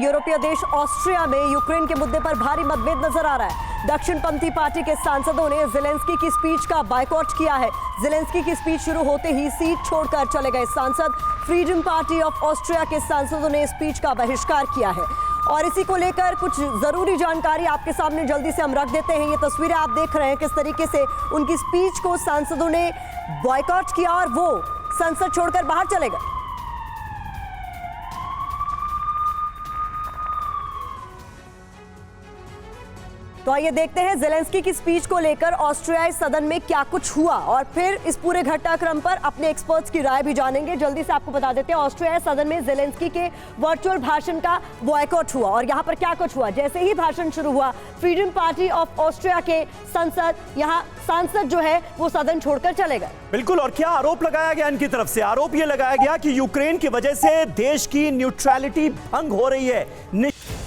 यूरोपीय देश ऑस्ट्रिया में यूक्रेन के मुद्दे पर भारी मतभेद नजर आ रहा है। दक्षिणपंथी पार्टी के सांसदों ने जेलेंस्की की स्पीच का बायकॉट किया है। जेलेंस्की की स्पीच शुरू होते ही सीट छोड़कर चले गए सांसद। फ्रीडम पार्टी ऑफ ऑस्ट्रिया के सांसदों ने स्पीच का बहिष्कार किया है और इसी को लेकर कुछ जरूरी जानकारी आपके सामने जल्दी से हम रख देते हैं। ये तस्वीरें आप देख रहे हैं किस तरीके से उनकी स्पीच को सांसदों ने बॉयकॉट किया और वो संसद छोड़कर बाहर चले गए। तो आइए देखते हैं जेलेंस्की की स्पीच को लेकर ऑस्ट्रियाई सदन में क्या कुछ हुआ और फिर इस पूरे घटनाक्रम पर अपने एक्सपर्ट्स की राय भी जानेंगे। जल्दी से आपको बता देते हैं ऑस्ट्रियाई सदन में जेलेंस्की के वर्चुअल भाषण का बॉयकॉट हुआ और यहाँ पर क्या कुछ हुआ। जैसे ही भाषण शुरू हुआ, फ्रीडम पार्टी ऑफ ऑस्ट्रिया के सांसद जो है वो सदन छोड़कर चले गए। बिल्कुल। और क्या आरोप लगाया गया इनकी तरफ से? आरोप ये लगाया गया कि यूक्रेन की वजह से देश की न्यूट्रलिटी भंग हो रही है।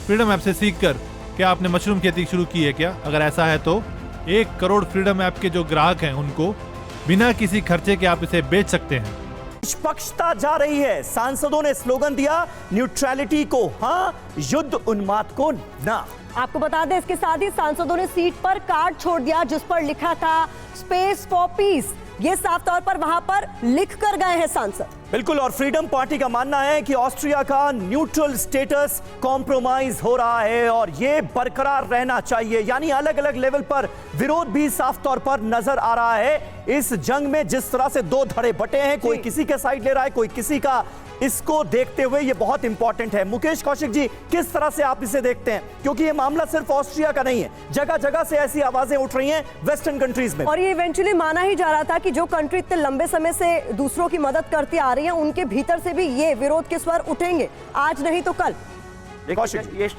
फ्रीडम ऐप से सीखकर क्या आपने मशरूम खेती शुरू की है क्या? अगर ऐसा है तो 1 करोड़ फ्रीडम ऐप के जो ग्राहक हैं उनको बिना किसी खर्चे के आप इसे बेच सकते हैं। निष्पक्षता जा रही है। सांसदों ने स्लोगन दिया, न्यूट्रलिटी को हाँ, युद्ध उन्माद को ना। आपको बता दें इसके साथ ही सांसदों ने सीट पर कार्ड छोड़ दिया जिस पर लिखा था स्पेस फॉर पीस। ये साफ तौर पर वहां पर लिख कर गए हैं सांसद। बिल्कुल। और फ्रीडम पार्टी का मानना है कि ऑस्ट्रिया का न्यूट्रल स्टेटस कॉम्प्रोमाइज हो रहा है और ये बरकरार रहना चाहिए। यानी अलग अलग लेवल पर विरोध भी साफ तौर पर नजर आ रहा है। इस जंग में जिस तरह से दो धड़े बटे हैं, कोई किसी के साइड ले रहा है, कोई किसी का, इसको देखते हुए ये बहुत इंपॉर्टेंट है। मुकेश कौशिक जी, किस तरह से आप इसे देखते हैं? क्योंकि ये मामला सिर्फ ऑस्ट्रिया का नहीं है, जगह जगह से ऐसी आवाजें उठ रही हैं वेस्टर्न कंट्रीज में। और ये इवेंचुअली माना ही जा रहा था कि जो कंट्री इतने लंबे समय से दूसरों की मदद करती आ रही है, उनके भीतर से भी ये विरोध के स्वर उठेंगे, आज नहीं तो कल।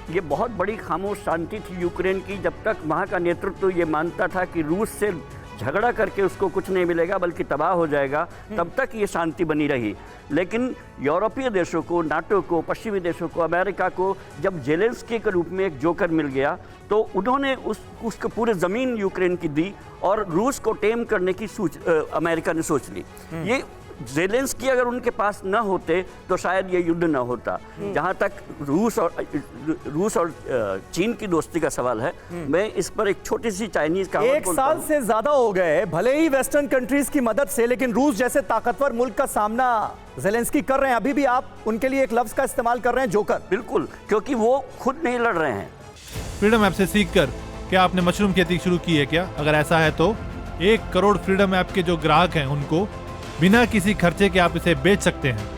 ये बहुत बड़ी खामोश शांति थी यूक्रेन की, जब तक वहाँ का नेतृत्व ये मानता था कि रूस से झगड़ा करके उसको कुछ नहीं मिलेगा बल्कि तबाह हो जाएगा, तब तक ये शांति बनी रही। लेकिन यूरोपीय देशों को, नाटो को, पश्चिमी देशों को, अमेरिका को जब जेलेंस्की के रूप में एक जोकर मिल गया तो उन्होंने उसको पूरे ज़मीन यूक्रेन की दी और रूस को टेम करने की अमेरिका ने सोच ली। ये जेलेंस्की अगर उनके पास न होते तो शायद ये युद्ध न होता। जहाँ तक रूस और चीन की दोस्ती का सवाल है, मैं इस पर एक छोटी सी चाइनीज का 1 साल से ज्यादा हो गए भले ही वेस्टर्न कंट्रीज की मदद से, लेकिन रूस जैसे ताकतवर मुल्क का सामना जेलेंस्की कर रहे हैं। अभी भी आप उनके लिए एक लफ्ज का इस्तेमाल कर रहे हैं, जोकर। बिल्कुल, क्योंकि वो खुद नहीं लड़ रहे हैं। फ्रीडम ऐप से सीखकर क्या आपने मशरूम खेती शुरू की है क्या? अगर ऐसा है तो 1 करोड़ फ्रीडम ऐप के जो ग्राहक हैं उनको बिना किसी खर्चे के आप इसे बेच सकते हैं।